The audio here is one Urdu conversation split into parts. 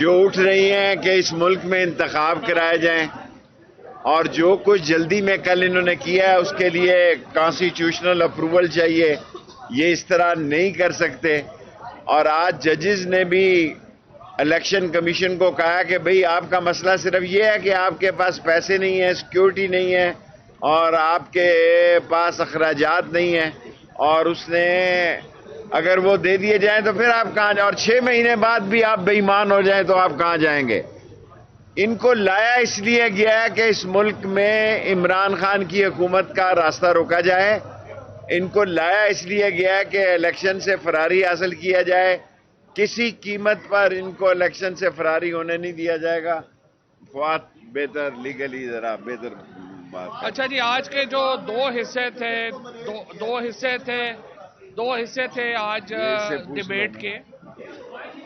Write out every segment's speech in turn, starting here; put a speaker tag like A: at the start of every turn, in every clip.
A: جو اٹھ رہی ہیں کہ اس ملک میں انتخاب کرائے جائیں اور جو کچھ جلدی میں کل انہوں نے کیا ہے اس کے لیے کانسٹیٹیوشنل اپروول چاہیے، یہ اس طرح نہیں کر سکتے۔ اور آج ججز نے بھی الیکشن کمیشن کو کہا کہ بھئی آپ کا مسئلہ صرف یہ ہے کہ آپ کے پاس پیسے نہیں ہیں، سیکیورٹی نہیں ہے اور آپ کے پاس اخراجات نہیں ہیں، اور اس نے اگر وہ دے دیے جائیں تو پھر آپ کہاں جائیں، اور 6 مہینے بعد بھی آپ بے ایمان ہو جائیں تو آپ کہاں جائیں گے؟ ان کو لایا اس لیے گیا ہے کہ اس ملک میں عمران خان کی حکومت کا راستہ روکا جائے، ان کو لایا اس لیے گیا ہے کہ الیکشن سے فراری حاصل کیا جائے، کسی قیمت پر ان کو الیکشن سے فراری ہونے نہیں دیا جائے گا۔ فواد بہتر لیگلی ذرا بہتر بات۔
B: اچھا جی، آج کے جو دو حصے تھے آج ڈیبیٹ کے۔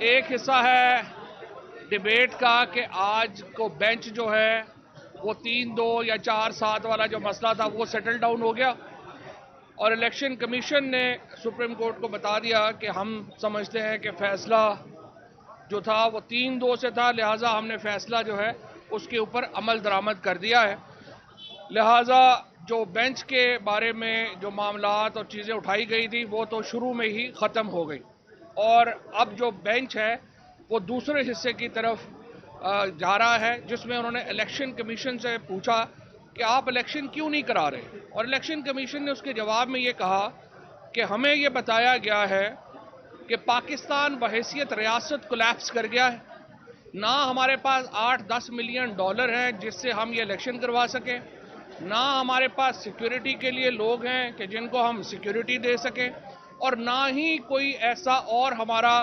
B: ایک حصہ ہے ڈیبیٹ کا کہ آج کو بینچ جو ہے وہ 3-2 یا 4-7 والا جو مسئلہ تھا وہ سیٹل ڈاؤن ہو گیا، اور الیکشن کمیشن نے سپریم کورٹ کو بتا دیا کہ ہم سمجھتے ہیں کہ فیصلہ جو تھا وہ 3-2 سے تھا، لہٰذا ہم نے فیصلہ جو ہے اس کے اوپر عمل درآمد کر دیا ہے۔ لہٰذا جو بینچ کے بارے میں جو معاملات اور چیزیں اٹھائی گئی تھی وہ تو شروع میں ہی ختم ہو گئی، اور اب جو بینچ ہے وہ دوسرے حصے کی طرف جا رہا ہے، جس میں انہوں نے الیکشن کمیشن سے پوچھا کہ آپ الیکشن کیوں نہیں کرا رہے، اور الیکشن کمیشن نے اس کے جواب میں یہ کہا کہ ہمیں یہ بتایا گیا ہے کہ پاکستان بحیثیت ریاست کولیپس کر گیا ہے، نہ ہمارے پاس 8-10 ملین ڈالر ہیں جس سے ہم یہ الیکشن کروا سکیں، نہ ہمارے پاس سیکیورٹی کے لیے لوگ ہیں کہ جن کو ہم سیکیورٹی دے سکیں، اور نہ ہی کوئی ایسا اور ہمارا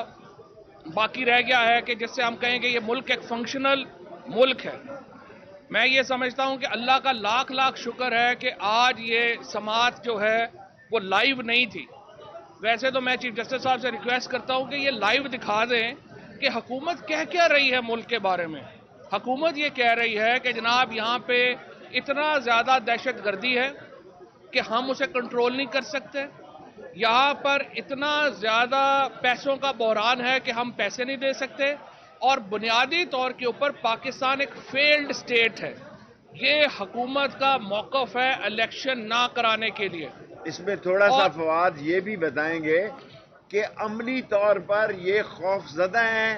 B: باقی رہ گیا ہے کہ جس سے ہم کہیں کہ یہ ملک ایک فنکشنل ملک ہے۔ میں یہ سمجھتا ہوں کہ اللہ کا لاکھ لاکھ شکر ہے کہ آج یہ سماعت جو ہے وہ لائیو نہیں تھی۔ ویسے تو میں چیف جسٹس صاحب سے ریکویسٹ کرتا ہوں کہ یہ لائیو دکھا دیں کہ حکومت کہہ کیا رہی ہے ملک کے بارے میں۔ حکومت یہ کہہ رہی ہے کہ جناب یہاں پہ اتنا زیادہ دہشت گردی ہے کہ ہم اسے کنٹرول نہیں کر سکتے، یہاں پر اتنا زیادہ پیسوں کا بحران ہے کہ ہم پیسے نہیں دے سکتے، اور بنیادی طور کے اوپر پاکستان ایک فیلڈ سٹیٹ ہے۔ یہ حکومت کا موقف ہے الیکشن نہ کرانے کے لیے۔
A: اس میں تھوڑا سا فواد یہ بھی بتائیں گے کہ عملی طور پر یہ خوف زدہ ہیں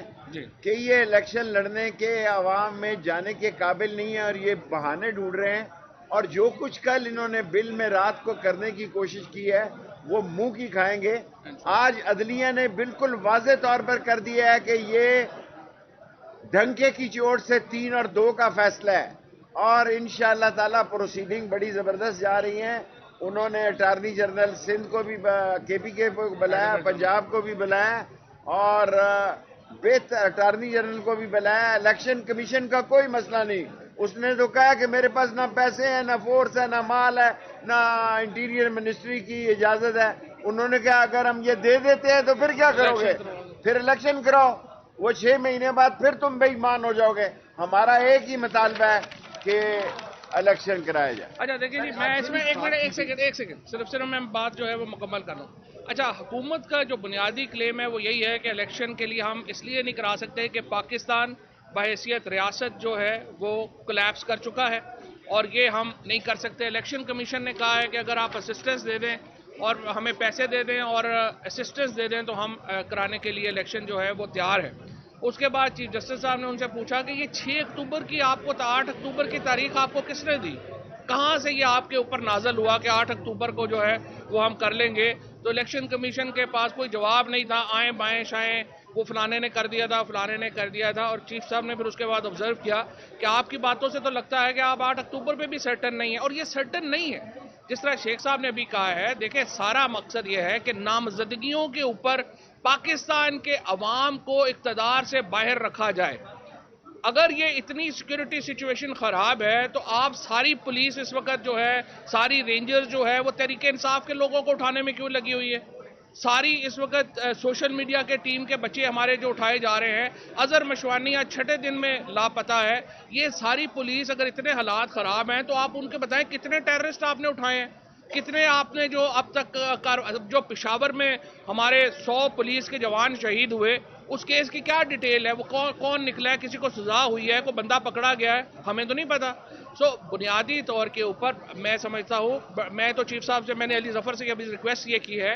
A: کہ یہ الیکشن لڑنے کے عوام میں جانے کے قابل نہیں ہے اور یہ بہانے ڈھونڈ رہے ہیں، اور جو کچھ کل انہوں نے بل میں رات کو کرنے کی کوشش کی ہے وہ منہ کی کھائیں گے۔ آج عدلیہ نے بالکل واضح طور پر کر دیا ہے کہ یہ ڈھنکے کی چوٹ سے 3 اور 2 کا فیصلہ ہے، اور انشاءاللہ تعالی پروسیڈنگ بڑی زبردست جا رہی ہیں۔ انہوں نے اٹارنی جنرل سندھ کو بھی کے پی کے کو بلایا، پنجاب کو بھی بلایا، اور اٹارنی جنرل کو بھی بلایا۔ الیکشن کمیشن کا کوئی مسئلہ نہیں، اس نے تو کہا کہ میرے پاس نہ پیسے ہیں، نہ فورس ہے، نہ مال ہے، نہ انٹیریئر منسٹری کی اجازت ہے۔ انہوں نے کہا اگر ہم یہ دے دیتے ہیں تو پھر کیا کرو گے؟ پھر الیکشن کراؤ، وہ 6 مہینے بعد پھر تم بے ایمان ہو جاؤ گے۔ ہمارا ایک ہی مطالبہ ہے کہ الیکشن کرایا جائے۔
B: اچھا دیکھیں جی، میں اس میں ایک سیکنڈ صرف میں بات جو ہے وہ مکمل کر لوں۔ اچھا، حکومت کا جو بنیادی کلیم ہے وہ یہی ہے کہ الیکشن کے لیے ہم اس لیے نہیں کرا سکتے کہ پاکستان بحیثیت ریاست جو ہے وہ کولیپس کر چکا ہے، اور یہ ہم نہیں کر سکتے۔ الیکشن کمیشن نے کہا ہے کہ اگر آپ اسسٹنس دے دیں اور ہمیں پیسے دے دیں اور اسسٹنس دے دیں تو ہم کرانے کے لیے الیکشن جو ہے وہ تیار ہے۔ اس کے بعد چیف جسٹس صاحب نے ان سے پوچھا کہ یہ 6 اکتوبر کی آپ کو 8 اکتوبر کی تاریخ آپ کو کس نے دی؟ کہاں سے یہ آپ کے اوپر نازل ہوا کہ 8 اکتوبر کو جو ہے وہ ہم کر لیں گے؟ تو الیکشن کمیشن کے پاس کوئی جواب نہیں تھا، آئیں بائیں شائیں وہ فلانے نے کر دیا تھا، فلانے نے کر دیا تھا، اور چیف صاحب نے پھر اس کے بعد آبزرو کیا کہ آپ کی باتوں سے تو لگتا ہے کہ آپ 8 اکتوبر پہ بھی سرٹن نہیں ہیں، اور یہ سرٹن نہیں ہے۔ جس طرح شیخ صاحب نے بھی کہا ہے، دیکھیں سارا مقصد یہ ہے کہ نامزدگیوں کے اوپر پاکستان کے عوام کو اقتدار سے باہر رکھا جائے۔ اگر یہ اتنی سیکیورٹی سچویشن خراب ہے تو آپ ساری پولیس اس وقت جو ہے، ساری رینجرز جو ہے وہ تحریک انصاف کے لوگوں کو اٹھانے میں کیوں لگی ہوئی ہے؟ ساری اس وقت سوشل میڈیا کے ٹیم کے بچے ہمارے جو اٹھائے جا رہے ہیں، اظہر مشوانی آج 6 دن میں لاپتہ ہے۔ یہ ساری پولیس اگر اتنے حالات خراب ہیں تو آپ ان کے بتائیں کتنے ٹیررسٹ آپ نے اٹھائے ہیں، کتنے آپ نے جو اب تک جو پشاور میں ہمارے 100 پولیس کے جوان شہید ہوئے اس کیس کی کیا ڈیٹیل ہے, وہ کون نکلا ہے, کسی کو سزا ہوئی ہے, کوئی بندہ پکڑا گیا ہے, ہمیں تو نہیں پتا. بنیادی طور کے اوپر میں سمجھتا ہوں, میں تو چیف صاحب سے, میں نے علی ظفر سے ابھی ریکویسٹ یہ کی ہے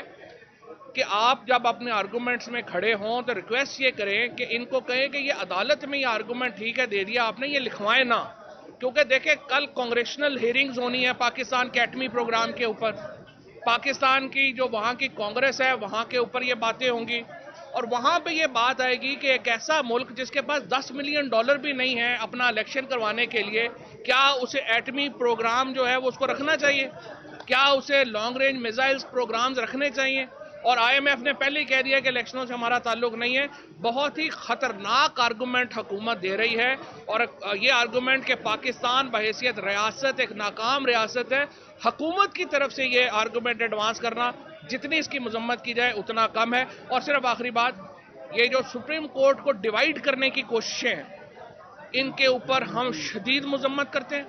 B: کہ آپ جب اپنے آرگومنٹس میں کھڑے ہوں تو ریکویسٹ یہ کریں کہ ان کو کہیں کہ یہ عدالت میں یہ آرگومنٹ ٹھیک ہے دے دیا آپ نے, یہ لکھوائیں نہ, کیونکہ دیکھیں کل کانگریشنل ہیرنگز ہونی ہے پاکستان کے ایٹمی پروگرام کے اوپر, پاکستان کی جو وہاں کی کانگریس ہے وہاں کے اوپر یہ باتیں ہوں گی, اور وہاں پہ یہ بات آئے گی کہ ایک ایسا ملک جس کے پاس $10 ملین بھی نہیں ہے اپنا الیکشن کروانے کے لیے, کیا اسے ایٹمی پروگرام جو ہے وہ اس کو رکھنا چاہیے, کیا اسے لانگ رینج میزائلز پروگرامز رکھنے چاہیے. اور IMF نے پہلے ہی کہہ دیا کہ الیکشنوں سے ہمارا تعلق نہیں ہے. بہت ہی خطرناک آرگومنٹ حکومت دے رہی ہے, اور یہ آرگومنٹ کہ پاکستان بحیثیت ریاست ایک ناکام ریاست ہے, حکومت کی طرف سے یہ آرگومنٹ ایڈوانس کرنا جتنی اس کی مذمت کی جائے اتنا کم ہے. اور صرف آخری بات, یہ جو سپریم کورٹ کو ڈیوائیڈ کرنے کی کوششیں ہیں ان کے اوپر ہم شدید مذمت کرتے ہیں.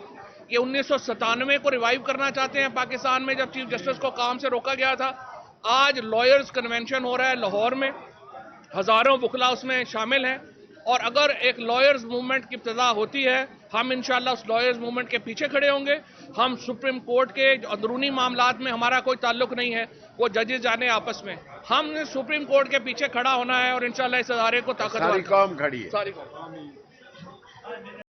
B: یہ 1997 کو ریوائیو کرنا چاہتے ہیں پاکستان میں, جب چیف جسٹس کو کام سے روکا گیا تھا. آج لائرز کنونشن ہو رہا ہے لاہور میں, ہزاروں وکلا اس میں شامل ہیں, اور اگر ایک لائرز موومنٹ کی ابتدا ہوتی ہے ہم انشاءاللہ اس لائرز موومنٹ کے پیچھے کھڑے ہوں گے. ہم سپریم کورٹ کے اندرونی معاملات میں ہمارا کوئی تعلق نہیں ہے, وہ ججز جانے آپس میں, ہم نے سپریم کورٹ کے پیچھے کھڑا ہونا ہے, اور انشاءاللہ اس ادارے کو طاقتور
A: ساری قوم کھڑی ہے.
B: ساری قوم.